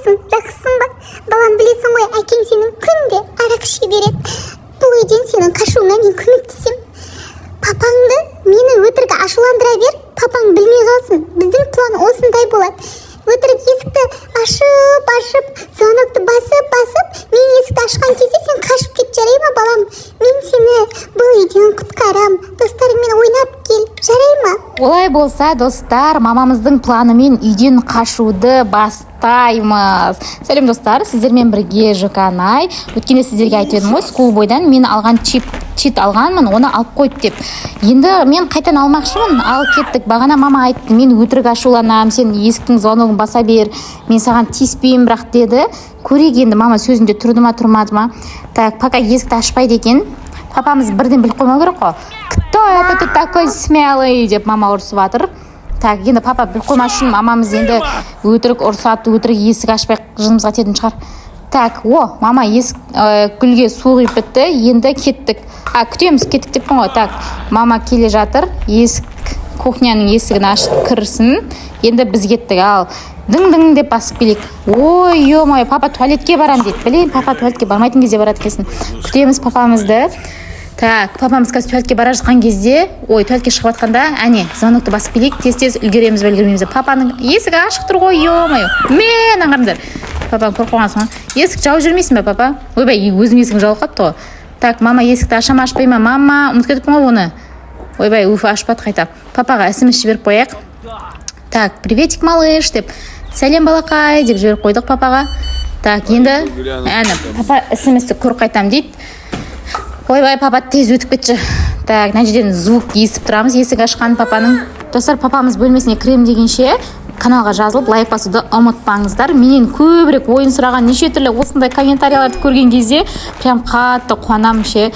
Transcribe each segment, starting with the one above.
қалайсың, жақсысың ба? Балам, білесің ғой, әкең сенің күнде арақ іше береді. Бұл үйден сенің қашуыңа мен көмектесем. Папаңды мені өтірік ашуландыра бер, папаң білмей қалсын. Біздің план осындай болады. Өтірік есікті ашып, звонокты басып, мен есікті ашқан кезде сен қашып кет, жарай ма, балам? Мен сені бұл үйден құтқарам. Достарыңмен ойнап кел, жарай ма? Олай болса, достар, мамамыздың планымен үйден қашуды бастаймыз. Сәлем достар, сіздермен бірге Жуканай. Өткенде сіздерге айтып едім ғой, скул бойдан мен алған чит алғанмын, оны алып қойды деп. Енді мен қайтан алмақшымын, ал кеттік. Бағана мама айтты, мен өтірік ашуланам, сен есіктің звоногын баса бер, мен саған тиіспеймін, бірақ деді. Көрейік енді мама сөзінде тұрды ма, тұрмады ма. Так, пока есікті ашпайды екен. Папамыз бірден біліп қоймау керек қой. Кто это ты такой смелый деп мама ұрсып жатыр. Так, енді папа біліп қоймас үшін мамамыз енді өтірік ұрсады, өтірік есік ашпай жынымызға тиетін шығар. Так, мама есік гүлге су құйып бітті, енді кеттік. Күтеміз, кеттік деппін ғой. Так, мама келе жатыр, кухняның есігін ашып кірсін. Енді біз кеттік, ал дың деп басып келейік. Ой, ё-мое, папа туалетке барам дейді. Білейін, папа туалетке бармайтын кезде барады кесін. Күтеміз папамызды. Так, папамыз қазір туалетке бара жатқан кезде, туалетке шығып жатқанда, звонокты басып келейік, тез үлгереміз бе үлгермейміз бе. Папаның есігі ашық тұр ғой, ё-мое. Мен аңғарымдар. Папаң қорқуғансың. Есік жауып жүрмейсің бе, папа? Ойбай, өзім есігін жауып қапты ғой. Так, мама есікті ашама, ашпай ма? Мама, ұмытып кетіппін ғой оны. Ойбай, ашпады қайта. Папаға смс жіберіп қояйық. Так, приветик, малыш деп. Сәлем балақай деп жіберіп қойдық папаға. Так, енді папа смс-ті көр қайтам дейді. Ойбай, папа тез өтіп кетші. Так, мына жерден звук естіп тұрамыз, есік ашқан папаның. Достар, папамыз бөлмесіне кірем дегенше каналға жазылып, лайк басуды ұмытпаңыздар. Менен көбірек ойын сұраған неше түрлі осындай комментарияларды көрген кезде прям қатты қуанамын ше.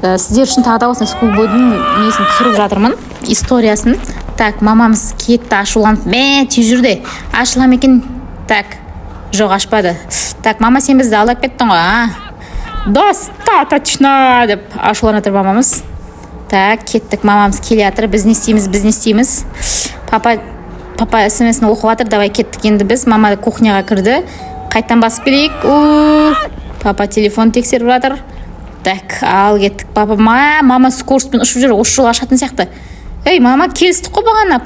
Сіздер үшін тағы да осындай скул бойдың несін түсіріп жатырмын, историясын. Так, мамамыз кетті, ашуланып, тез жүрді. Ашылам екен. Так, жоқ, ашпады. Так, мама, сен бізді алдап кеттің ғой, достаточно деп ашуланып жатыр мамамыз. Так, кеттік, мамамыз келе жатыр. Біз не істейміз? Папа смс-ні оқып жатыр. Давай кеттік енді біз. Мама кухняға кірді. Қайттан басып келейік. Папа телефон тексеріп жатыр. Так, ал кеттік. Мама скоростьпен ұшып жүр. Осы жол ашатын сияқты. Ей, мама, келістік қой бағана.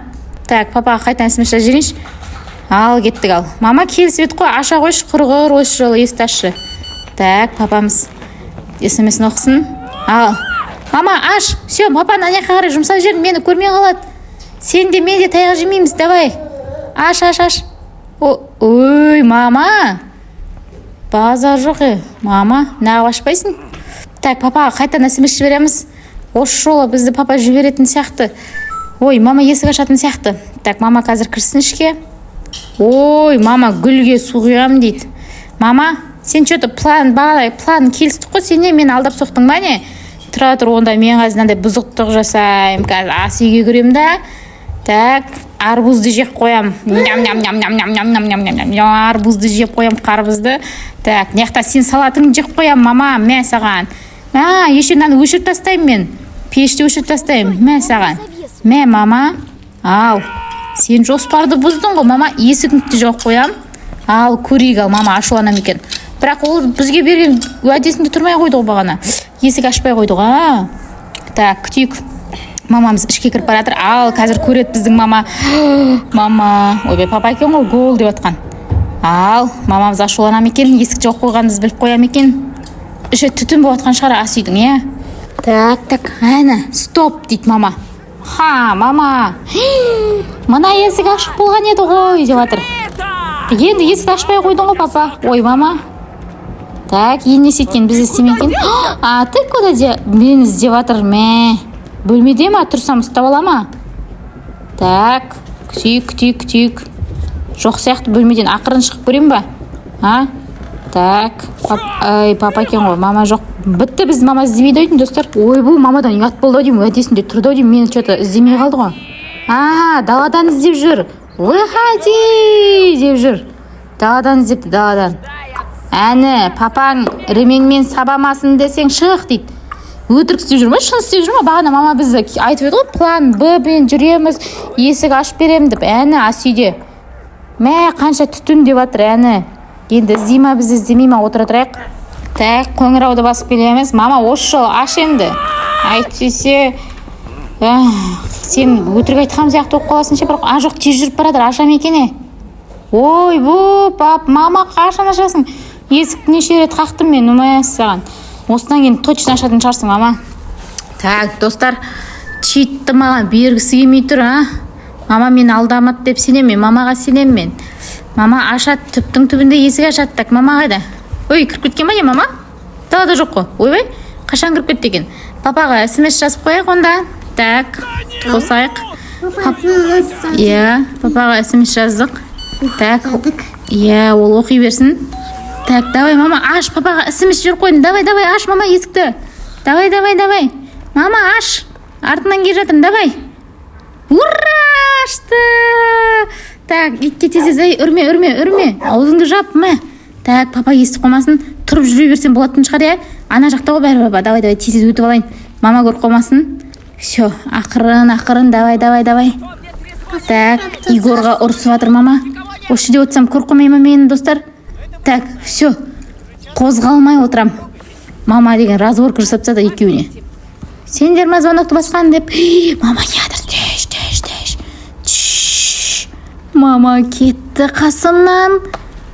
Так, папаға қайтан смс жазып жіберейінші. Ал кеттік, ал. Мама келісіп еді қой. Аша қойшы, құрғыр, осы жолы есікті ашшы. Так, папамыз смс-ні оқысын. Ал. Мама, аш. Все, папаны ана жаққа қарай жұмсап жібердің, мені көрмей қалады. Сен де мен де таяқ жемейміз, давай. Аш. Ой, мама. Базар жоқ, мама, неғып ашпайсың? Так, папаға қайтан смс жібереміз. Осы жолы бізді папа жіберетін сияқты. Ой, мама есік ашатын сияқты. Так, мама қазір кірсін ішке. Ой, мама гүлге су құям дейді. Мама, сен что-то план келістік қой, сен не мені алдап соқтың ба не? Тұра тұр, онда мен қазір мынандай бұзықтық жасаймын. Қазір ас үйге кірем да. Так, арбузды жеп қоям. Арбузды жеп қоям, қарбызды. Так, неқта сен салатыңды жеп қоям, мама, мен саған. Еші мынаны өшіріп тастаймын мен. Пешті өшіріп тастаймын, мен саған. Мен, мама. Ал, сен жоспарды бұздың ғой, мама, есігіңді жоқ қоям. Ал, көрейік, ал, мама, ашуланам екен. Бірақ ол бізге берген уәдесінде тұрмай қойды ғой бағана. Есік ашпай қойды ғой. Так, күтейік. Мамамыз ішке кіріп баратыр. Ал, қазір көреді біздің мама. Мама, ойбай, папа екен ғой, гол деп атқан. Ал, мамамыз ашуланам екен, есік жоқ қойғанымыз біліп қоям екен. Іші түтін болып атқан шығар ас үйдің, е? Так, стоп дейді мама. Мама. Мына есік ашық болған еді ғой деп атыр. Енді есік ашпай қойдың ғой, папа. Ой, мама. Так, енді сеткен біз істемекен. Ты куда мен іздеп атыр, бөлмеде ма, тұрсам ұстап ала ма? Так, күтейік. Жоқ сияқты бөлмеден ақырын шығып көрем ба? Так, папа екен ғой, мама жоқ. Бітті, біз мама іздемейді ойдың, достар. Ой, бұл мамадан ұят болды деймін, уәдесінде тұрды деймін, мені что-то іздемей қалды ғой. Даладан іздеп жүр. Выходи деп жүр. Даладан іздепті, даладан. Папаң ремеңмен сабамасын десең шық дейді. Өтірік істеп жүр ме, шын істеп жүр ме? Бағана мама бізді айтып еді ғой, план Б-бен жүреміз, есік ашып берем деп. Ас үйде. Қанша түтін деп жатыр, Енді іздей ма бізді іздемей ма отыра тұрайық. Так, қоңырауды басып келеміз. Мама, осы жолы аш енді. Әйтпесе сен өтірік айтқан сияқты болып қаласың ше. Бірақ жоқ, тез жүріп барадыр, ашам екен. Ой, пап, мама, қашан ашасың? Есікті неше рет қақтым мен, саған. Осыдан кейін точно ашатын шығарсың, мама. Так, достар, читті маған бергісі келмей тұр, Мама мен алдамады деп сенем мен, мамаға сенем мен. Мама ашат, түптің түбінде есік ашат. Так, мама қайда? Ой, кіріп кеткен ба не, мама? Далада жоқ қой. Ойбай, қашан кіріп кетті екен? Папаға смс жазып қояйық онда. Так, қосайық. Иә, папаға смс жаздық. Так, иә, ол оқи берсін. Так, давай, мама, аш, папаға смс жіберіп қойдым. Давай, аш, мама, есікті. Давай. Мама, аш. Артынан келе жатырмын, давай. Ура, ашты. Так, итке тез, үрме. Аузыңды жап, мә. Так, папа естіп қоймасын. Тұрып жүре берсен болатын шығар, Ана жақта ғой бәрі, папа. Давай, тез өтіп алайын. Мама көріп қоймасын. Все, ақырын, давай. Так, Игорға ұрысып жатыр, мама. Осы жерде отырсам көріп қоймай ма мені, достар? Так, все. Қозғалмай отырам. Мама деген разборка жасап тастады екеуіне. Сендер ма звоноқты басқан деп. Мама, ядыр, тез. Мама кетті қасымнан.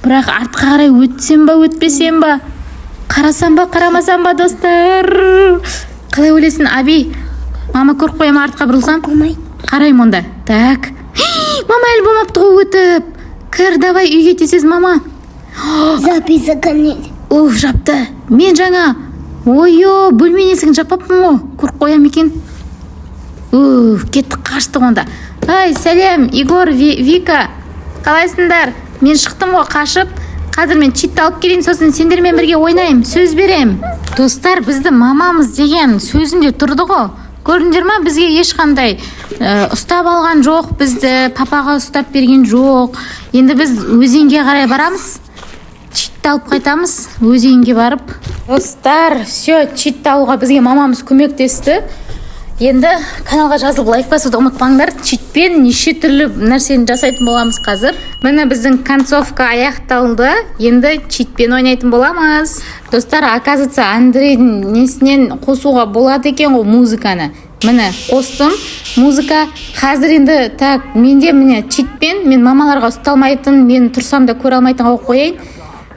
Бірақ артқа қарай өтсем ба, өтпесем ба? Қарасам ба, қарамасам ба, достар? Қалай ойлайсың, Аби? Мама көріп қоям артқа бұрылсам? Қарайым онда. Так. Мама әлі болмапты ғой өтіп. Кір, давай үйге тесіз, мама. Жапты. Мен жаңа. Ойо, бөлме есігін жаппаппын ғой. Көріп қоям екен. Кетті, қаштық онда. Ай, сәлем, Игор, Вика. Қалайсыңдар? Мен шықтым ғой қашып. Қазір мен читті алып келейін, сосын сендермен бірге ойнайым, сөз берем. Достар, бізді мамамыз деген сөзінде тұрды ғой. Көрдіңдер ма, бізге ешқандай ұстап алған жоқ, бізді папаға ұстап берген жоқ. Енді біз өзенге қарай барамыз. Читті алып қайтамыз, өзенге барып. Достар, все, читті алуға бізге мамамыз көмектесті. Енді каналға жазылып лайк басуды ұмытпаңдар. Читпен неше түрлі нәрсені жасайтын боламыз қазір. Міне біздің концовка аяқталды. Енді читпен ойнайтын боламыз. Достар, оказывается, Андрейдің несінен қосуға болады екен ғой музыканы. Міне қостым. Музыка қазір енді так, менде міне читпен мен мамаларға ұсталмайтын, мен тұрсам да көре алмайтын қойып қояйын.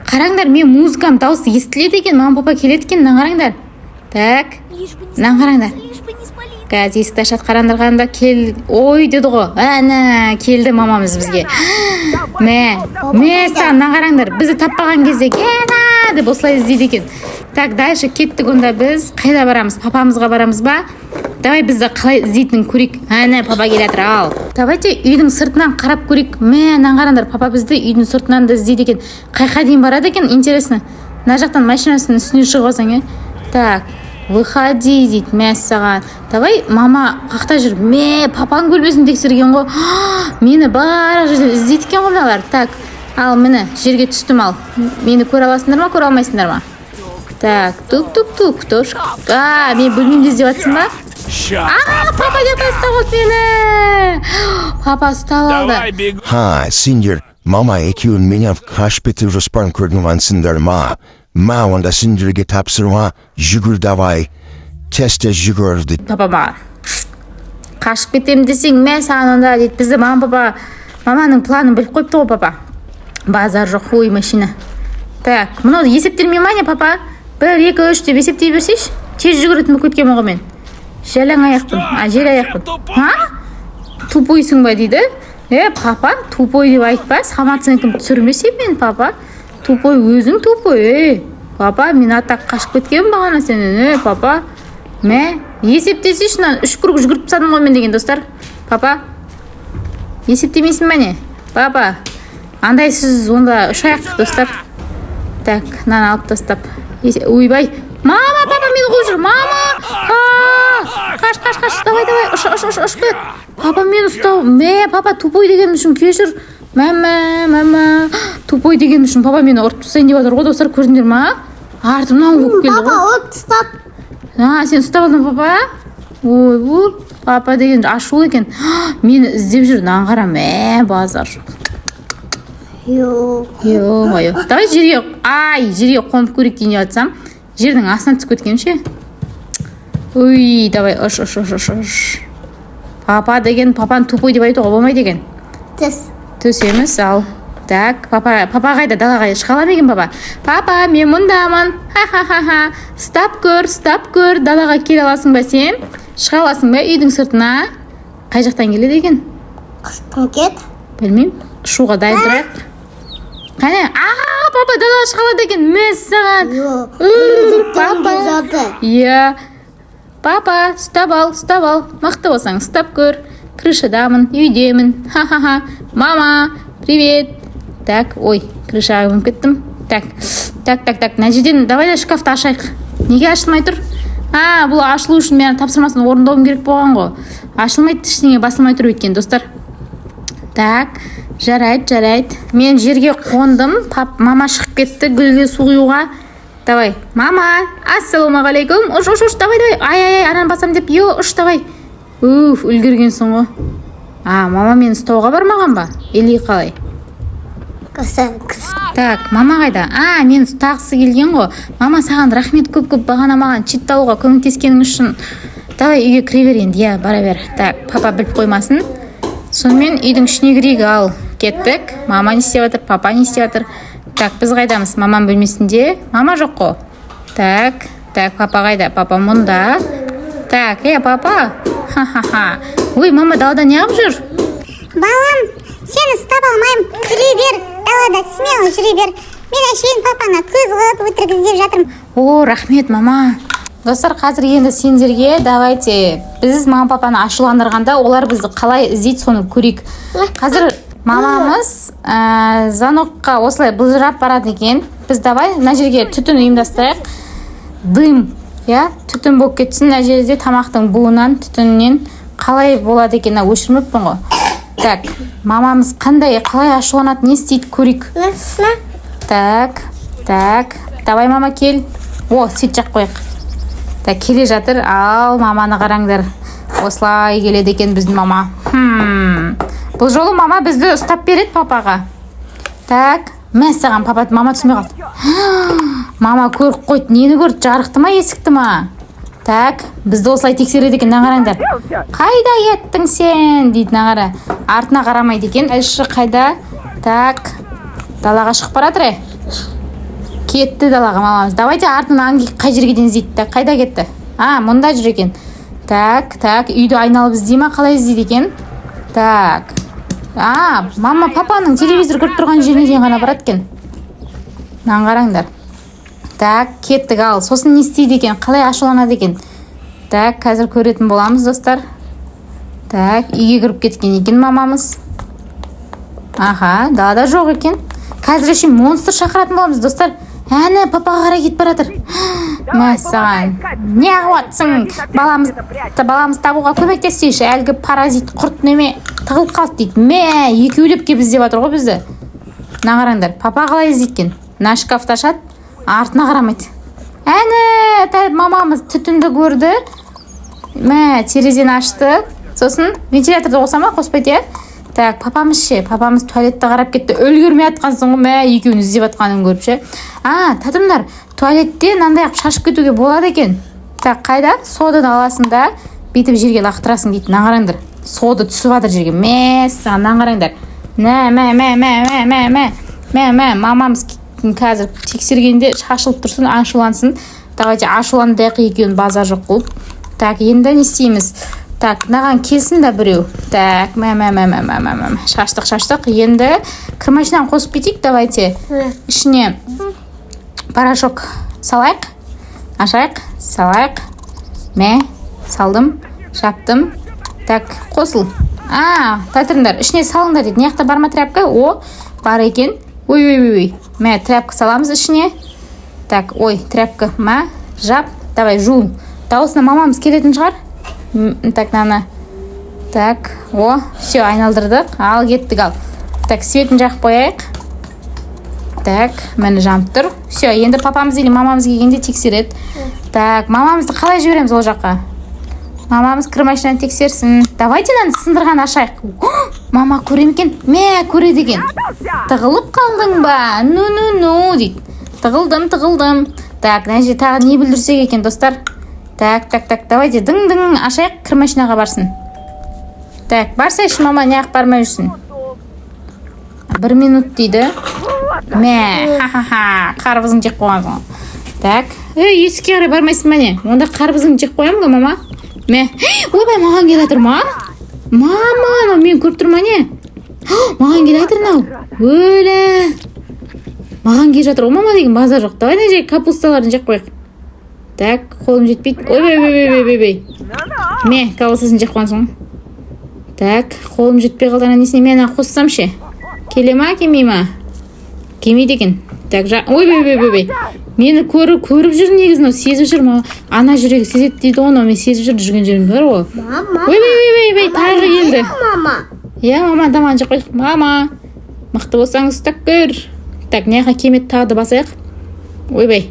Қараңдар, мен музыкам дауысы естіледі екен, мама папа келеді екен, қараңдар. Так, қараңдар. Қазір есікті ашат, қарандырғанда ой деді ғой. Әне, келді мамамыз бізге. Мә, саған қараңдар, бізді таппаған кезде кена деп осылай іздейді екен. Так, дальше кеттік, онда біз қайда барамыз? Папамызға барамыз ба? Давай бізді қалай іздейтінін көрейік. Әне, папа келатыр, ал. Давайте үйдің сыртынан қарап көрейік. Мә, қараңдар, папа бізді үйдің сыртынан да іздейді екен. Қайқа дейін барады екен, интересно. Мына жақтан машинасының үстіне шығып алсаң, Так, выходи дейді, мәссаған. Давай, мама қақта жүр. Папаның бөлмесін тексерген ғой. Мені барлық жерден іздейді екен ғой мыналар. Так, ал міне жерге түстім, ал. Мені көре аласыңдар ма, көре алмайсыңдар ма? Так, тук. Мен бөлмемде іздеп жатсың ба? Папа деп тастап мені. Папа ұстап алды. Сендер, мама екеуін менен қашпеті жоспарын көрдіңвансыңдар ма? Ма онда сендерге тапсырма, жүгір давай. Тесте жүгір дейді. Папа ма, қашып кетем десең, саған онда дейді. Бізді маманың планын біліп қойыпты ғой, папа. Базар жоқ, ой, машина. Так, мұны есептелмей ма не, папа? 1, 2, 3 деп есептей берсейші. Тез жүгіретін бүк өткен мұғы мен. Жалаң аяқпын, жел аяқпын. Тупойсың ба дейді? Папа, тупой деп айтпа, саматсың кім түсірмесе мен, папа. Тупой, өзің тупой, Папа, мен атақ қашып кеткен бағана сенен, папа. Есептесе шынан 3 круг жүгіріп тастадым ғой мен деген, достар. Папа, есептемейсің ба не? Папа, андай сіз онда 3 аяқтық, достар. Так, мынаны алып тастап. Ойбай. Мама, папа мені қуып жүр. Мама! Қаш. Давай, ұш кет. Папа мені ұстау. Папа, тупой деген үшін кешір. Мама, тупой деген үшін папа мені ұрып тастайын деп жатыр ғой, достар, көрдіңдер ма? Артымнан болып келді ғой. Папа, ұрып тастап. Сен ұстап алдың, папа? Ой, бұл папа деген ашулы екен. Мені іздеп жүр, қарам. Базар жоқ. Жоқ. Ё-моё. Давай жерге қонып көрейік дейін жатсам, жердің астына түсіп кеткен ше. Ой, давай, ұш. Папа деген, папаны тупой деп айтуға болмайды екен. Түс емес, ал. Так, папа қайда, далаға шыға ала ма екен папа? Папа, мен мұндамын. Ха-ха-ха-ха. Стап көр, далаға келе аласың ба сен? Шыға аласың ба үйдің сыртына? Қай жақтан келеді екен? Қыстың кет. Білмеймін, ұшуға дайын тұрайық. Қане, папа далаға шыға алады екен, мәс саған. Папа. Иә. Папа, ұстап ал, мықты болсаң, ұстап көр. Крышадамын, үйдемін. Ха-ха-ха. Мама, привет. Так, ой, крышаға көніп кеттім. Так, мына жерден давай да шкафты ашайық. Неге ашылмай тұр? Бұл ашылу үшін мен тапсырмасын орындауым керек болған ғой. Ашылмайды, ештеңе басылмай тұр өйткен, достар. Так, жарайды. Мен жерге қондым. Мама шығып кетті гүлге су құюға. Давай, мама, ассалаумағалейкум. Ұш, давай. Ай, ананы басам деп, ұш, давай. Үлгергенсің ғой. Мама мені ұстауға бармаған ба? Или қалай? Так, мама қайда? Мен ұстағысы келген ғой. Мама, саған рахмет көп бағана маған чит алуға көмектескенің үшін. Давай үйге кіре бер енді, бара бер. Так, папа біліп қоймасын. Сонымен үйдің ішіне кірейік, ал. Кеттік. Мама не істеп жатыр, папа не істеп жатыр. Так, біз қайдамыз? Мамам бөлмесінде. Мама жоқ қой. Так, папа қайда? Папа мұнда. Так, папа. Ха-ха-ха. Ой, мама далада не қылып жүр? Балам, сені ұстап алмайым. Жүре бер. Далада смело жүре бер. Мен әшейін папаны көз қылып өтірік іздеп жатырмын. Рахмет, мама. Достар, қазір енді сендерге давайте біз мама папаны ашуландырғанда олар бізді қалай іздейді соны көрейік. Қазір мамамыз звонокқа осылай былжырап барады екен. Біз давай мына жерге түтін ұйымдастырайық. Дым, түтін болып кетсін. Мына жерде тамақтың буынан, түтіннен қалай болады екен, өшірмеппін ғой. Так, мамамыз қалай ашуланады, не істейді көрейік. Так, давай мама кел. Свет жақ қойық. Так, келе жатыр. Ал, маманы қараңдар. Осылай келеді екен біздің мама. Бұл жолы мама бізді ұстап береді папаға. Так, мәссаған папа, мама түсінбей қалды. Мама көріп қойды. Нені көрді? Жарықты ма, есікті ма? Так, бізді осылай тексереді екен, қараңдар. Қайда еттің сен? Дейді нағара. Артына қарамайды екен. Айшы қайда? Так, далаға шығып баратыр. Кетті далаға мамамыз. Давайте артынан қай жерге дейін іздейді. Қайда кетті? Мұнда жүр екен. Так, үйді айналып іздей ма, қалай іздейді екен? Так. Мама папаның телевизор көріп тұрған жеріне дейін ғана барады екен. Мынаны қараңдар. Так, кеттік, ал. Сосын не істейді екен? Қалай ашуланады екен? Так, қазір көретін боламыз, достар. Так, үйге кіріп кеткен екен мамамыз. Далада жоқ екен. Қазір үшін монстр шақыратын боламыз, достар. Папаға қарай кетіп баратыр. Мәссаған. Не қуатсың? Баламыз табуға көмектесейші. Әлгі паразит құрт неме тығылып қалды дейді. Екеулеп кеп іздеп жатыр ғой бізді. Мына қараңдар. Папа қалай іздейткен? Мына шкафты ашады, артына қарамайды. Мамамыз түтінді көрді. Терезені ашты. Сосын вентиляторды қоса ма? Қоспайды, Так, папамыз ше, папамыз туалетті қарап кетті. Өлгірмей атқансың ғой, екеуін іздеп атқанын көріп ше. Татымдар, туалетте мынандай шашып кетуге болады екен. Так, қайда? Соданың аласында бетіп жерге лақтырасың дейді. Мына қараңдар. Сода түсіп жатыр жерге. Мына қараңдар. Мамамыз қазір тексергенде шашылып тұрсын, ашулансын. Давайте ашуландайық екеуін базар жоқ қылып. Так, енді не істейміз? Так, мынаған келсін да біреу. Так, шаштық. Енді кірмашинаны қосып кетейік, давайте. Ішіне порошок салайық. Ашайық, салайық. Салдым, жаптым. Так, қосыл. Татырындар, ішіне салыңдар дейді. Неяқта бар ма тряпка? Бар екен. Ой. Тряпка саламыз ішіне. Так, тряпка. Жап. Давай, жу. Дауысына мамамыз келетін шығар. Так, Так, все, айналдырдық. Ал, кеттік, ал. Так, светін жақып қояйық. Так, мәні жанып тұр. Все, енді папамыз или мамамыз келгенде тексереді. Так, мамамызды қалай жібереміз ол жаққа? Мамамыз кір машинаны тексерсін. Давайте мынаны сындырған ашайық. мама көре ме екен? Мә, көреді екен. Тығылып қалдың ба? Ну дейді. Тығылдым. Так, мына жерде тағы не бүлдірсек екен, достар? Так, давайте дың ашайық, кір машинаға барсын. Так, барсайшы, мама, неғып бармай жүрсін? 1 минут дейді. Мә, ха-ха-ха, қарбызың жеп қойған. Так, есікке қарай бармайсың ба не? Онда қарбызың жеп қоям ғой, мама? Мә, ойбай, маған келе жатыр ма? Мама, мен көріп тұрма не? Маған келе жатыр нау. Өлі. Маған келе жатыр, мама деген базар жоқ. Давай не жай капусталарын жеп қойық. Так, қолым жетпейді. Ойбай. Мә, капустасын жеп қойғансың. Так, қолым жетпей қалды, несіне мен қоссам ше? Келе ма, келмей ма? Келмейді екен. Так, ойбай. Мені көріп жүр негізін, сезіп жүр ма? Ана жүрегі сезет дейді оны, мен сезіп жүрген жерім бар ғой. Мама. Ойбай, тағы келді. Мама. Мама, тамағын жеп қойық. Мама, мықты болсаң ұстап көр. Так, неға кемет тағы да басайық. Ойбай.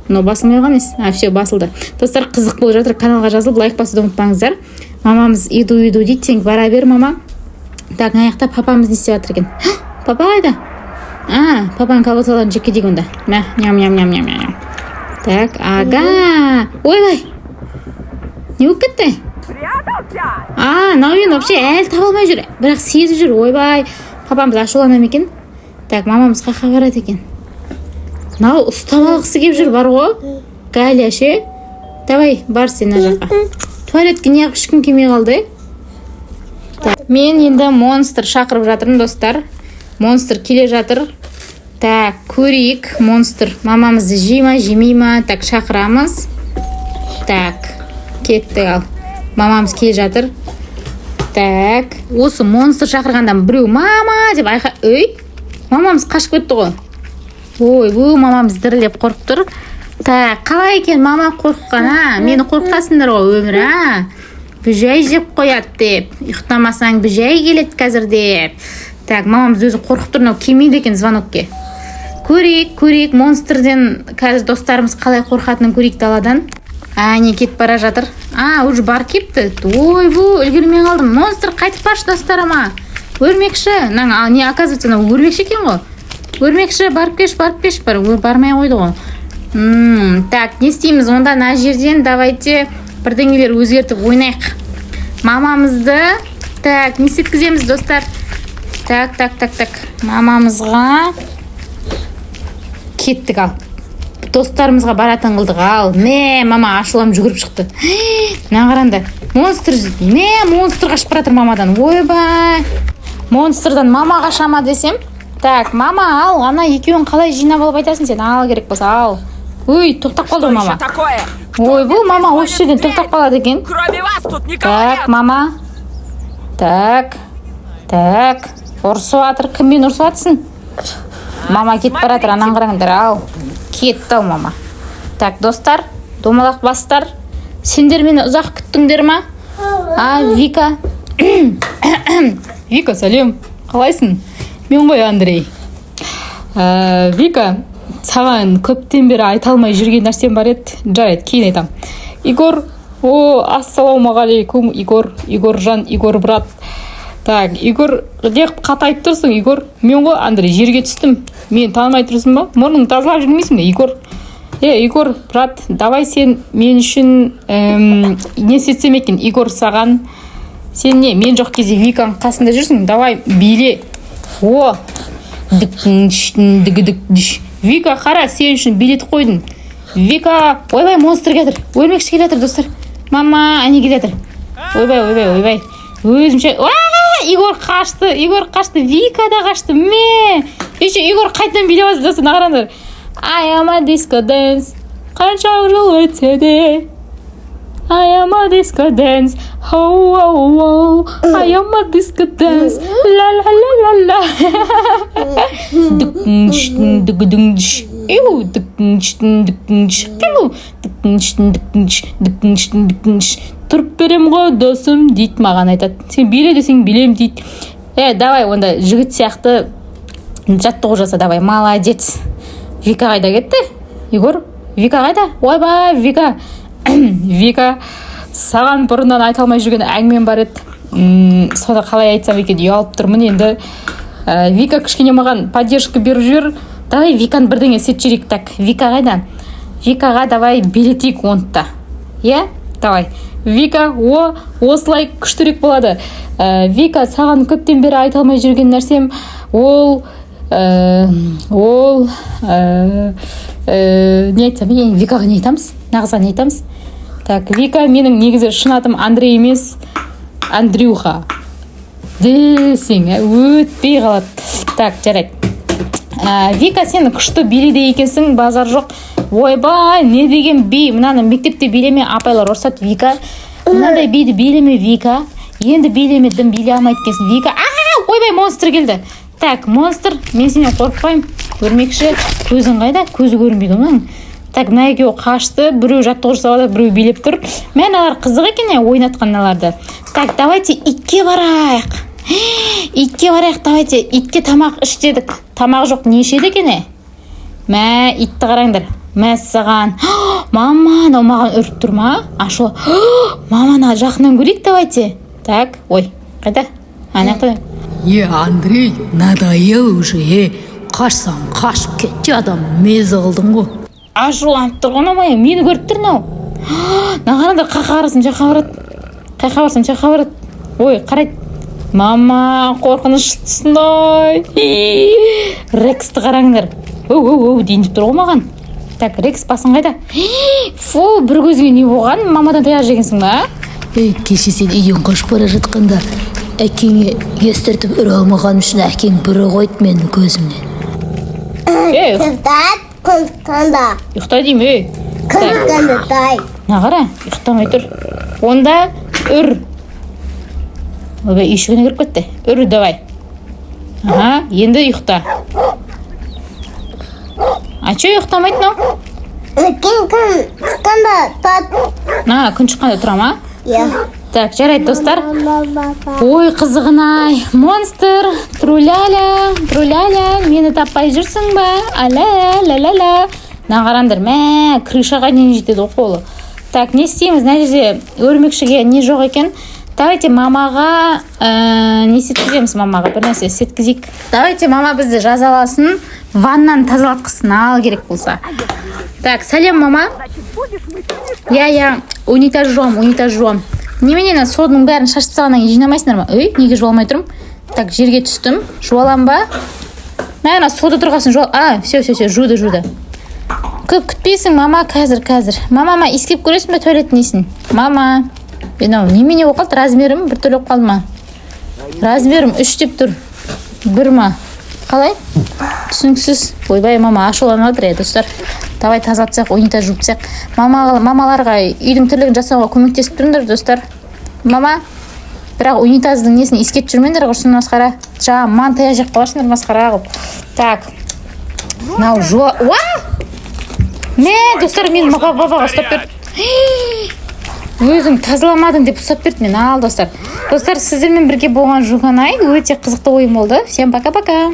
Но басылмай қалған ес. Все, басылды. Достар, қызық болып жатыр. Каналға жазылып, лайк басуды ұмытпаңыздар. Мамамыз иду дейді, сен бара бер, мама. Так, аяқта папамыз не істеп жатыр екен? Папа қайда? Папаның кабаталарын жекке дейік онда. Ням. Так, ага. Ойбай. Не болып кетті? Наумен вообще әлі таба алмай жүр. Бірақ сезіп жүр. Ойбай. Папамыз ашулана ма екен? Так, мамамыз қақа барады екен. Нау ұстап алғысы кеп жүр, бар ғой? Галя ше? Давай, бар сен ана жаққа. Туалетке неғып ешкім келмей қалды. Мен енді монстр шақырып жатырмын, достар. Монстр келе жатыр. Так, көрейік. Монстр мамамызды жей ма? Так, шақырамыз. Так, кетті ал. Мамамыз келе жатыр. Так, осы монстр шақырғандан біреу мама деп айқа. Мамамыз қашып кетті ғой. Бұл мамамыз дірілеп қорқып тұр. Так, қалай екен мама қорыққан, мені қорқасыңдар ғой өмір, Бүжай жеп қояды деп. Ұйықтамасаң бүжай келеді қазір деп. Так, мамамыз өзі қорқып тұр, келмейді екен звонокке. Көрейік, монстрден қазір достарымыз қалай қорқатынын көрейік даладан. Не кетіп бара жатыр. Уже бар кепті. Бұл үлгермей қалдым. Монстр қайтып баршы достарыма. Өрмекші. Не, оказывается, өрмекші екен ғой. Өрмекші, барып кеш, бармай қойды ғой. Так, не істейміз? Онда на жерден давайте бірдеңелер өзгертіп ойнайық. Мамамызды, так, не істеткіземіз, достар? Так. Мамамызға кеттік ал. Достарымызға баратын қылдық ал. Мама ашылам жүгіріп шықты. Қараңдар. Монстр қашып баратыр мамадан. Ойбай. Монстрдан мама қашама десем. Так, мама ал, ана екеуін қалай жинап алып айтасың сен? Ал керек болса, ал. Тоқтап қалды мама. Бұл мама осы жерден тоқтап қалады екен. Так, мама. Так. Ұрсып атыр, кіммен ұрсып атсын? Мама кетіп баратыр, анан қараңдар, ал. Кетті мама. Так, достар, домалақ бастар. Сендер мені ұзақ күттіңдер ма? Вика. Вика, сәлем. Қалайсың? Мен ғой Андрей. Вика, саған көптен бері айта алмай жүрген нәрсем бар еді. Жарайды, кейін айтам. Игор, ассалаумағалейкум, Игоржан, Игор брат. Так, Игор, неғып қатайып тұрсың, Игор? Мен ғой Андрей, жерге түстім. Мен танымай тұрсың ба? Мұрның тазалап жүрмейсің бе, Игор? Игор, брат, давай сен мен үшін не сетсем екен, Игор саған. Сен не, мен жоқ кезде Виканың қасында жүрсің, давай биле. Вика, қара, сен үшін билет қойдың. Вика, ойбай, монстр келетір. Өрмекші келетір, достар. Мама, әне келетір. Ойбай. Өзімше... Игор қашты, Вика да қашты. Игор қайтан билеп азып, достар, нағарандар. I am a disco dance. Қанша жыл өтсе де. I am a disco dance. I am a disco dance. La. Тұрып берем ғой досым дейді, маған айтады. Сен биле десең билем дейді. Давай, онда жігіт сияқты жаттығу жаса, давай. Молодец. Вика қайда кетті? Игор, Вика қайда? Ойбай, Вика. Вика, саған бұрыннан айта алмай жүрген әңгімем бар еді. Соны қалай айтсам екен, ұялып тұрмын енді. Вика кішкене маған поддержка беріп жүр. Давай Виканы бірдеңе істетіп жіберейік. Так, Вика қайда? Викаға давай билетейік онтта. Иә? Давай. Вика, осылай күштірек болады. Вика, саған көптен бері айта алмай жүрген нәрсем, не айтсам, Викаға не айтамыз? Нағызға не айтамыз? Так, Вика, менің негізі шын атым Андрей емес, Андрюха. Десең, өтпей қалады. Так, жарайды. Вика, сен күшті билейді екенсің, базар жоқ. Ойбай, не деген би, мынаны мектепте билеме, апайлар ұрсат. Вика, мынандай биді билеме, Вика. Енді билеме, дым биле алмайды екенсің, Вика. Ойбай, монстр келді. Так, монстр, мен сенен қорықпаймын. Көрмекші, көзің қайда? Көзі көрінбейді оның. Так, мына екеуі қашты, біреу жаттығу жасап, біреу билеп тұр. Мен алар қызық екен, ойнатқан аларды. Так, давайте итке барайық. Итке барайық, давайте. Итке тамақ іш дедік. Тамақ жоқ, не ішеді екен? Мә, итті қараңдар. Мәссаған. Мама, анау маған үріп тұр ма? Ашу. Маманы жақынан көрейік, давайте. Так, ой, қайда? Анақта. Андрей, надоел уже, қашсаң қашып кетті, адам мезі қылдың ғой. Ашуланып тұрған амай, мені көріп тұр нау. Нағарандар қайқа барасым, жаққа барады. Ой, қарайды. Мама, қорқыныш тұсындай. Рексті қараңдар. Дейін тұр ғой маған. Так, Рекс басын қайда? Фу, бір көзге не болған? Мамадан таяқ жегенсің ба? Кеше сен үйден қашып бара жатқанда, әкеңе естіртіп үре алмаған үшін әкең бірі қойды менің көзімнен. Құлтанда. Ұйықта дейм, Құлтанда тай. Нағара, ұйықтамай тұр. Онда үр. Ойбай, үйшігіне кіріп кетті. Үр, давай. Енді ұйықта. Че ұйықтамайды нау? Күн шыққанда тат. Күн шыққанда тұра ма? Так, жарайды достар. Ой, қызығын-ай, монстр, труляля, мені таппай жүрсің ба? Аля. Нағарандар, крышаға дейін жетеді қолы. Так, не істейміз? Мына жерде өрмекшіге не жоқ екен? Давайте мамаға не сеткіземіз мамаға? Бір нәрсе сеткізейік. Давайте мама бізді жазаласын, ваннаны тазалатқысын ал керек болса. Так, сәлем мама. Унитаз жуам. Неменен содының бәрін шашып салғаннан кейін жинамайсыңдар ма? Неге жуалмай тұрмын? Так, жерге түстім. Жуалам ба? Мәна сода тұрғасын жуал. Все, жуды. Көп күтпейсің, мама, қазір. Мама, искеп көресің бе туалеттің несін? Мама, немене оқалды? Размерім бір түрлі оқалды ма? Размерім 3 деп тұр. 1 ма? Қалай? Түсініксіз. Ойбай, мама, ашуланып жатыр, достар. Давай тазалатсақ, унитаз жуыпсақ. Мамаларға үйдің тірлігін жасауға көмектесіп тұрыңдар, достар. Мама, бірақ унитаздың несін ескеп жүрмеңдер, құрсын масқара. Мантая жеп қаласыңдар масқара қылып. Так. Мынау достар, мен бабаға ұстап берді. Өзің тазаламадың деп ұстап берді мен. Ал, достар. Достар, сіздермен бірге болған Жуғанай өте қызықты ойын болды. Всем пока-пока.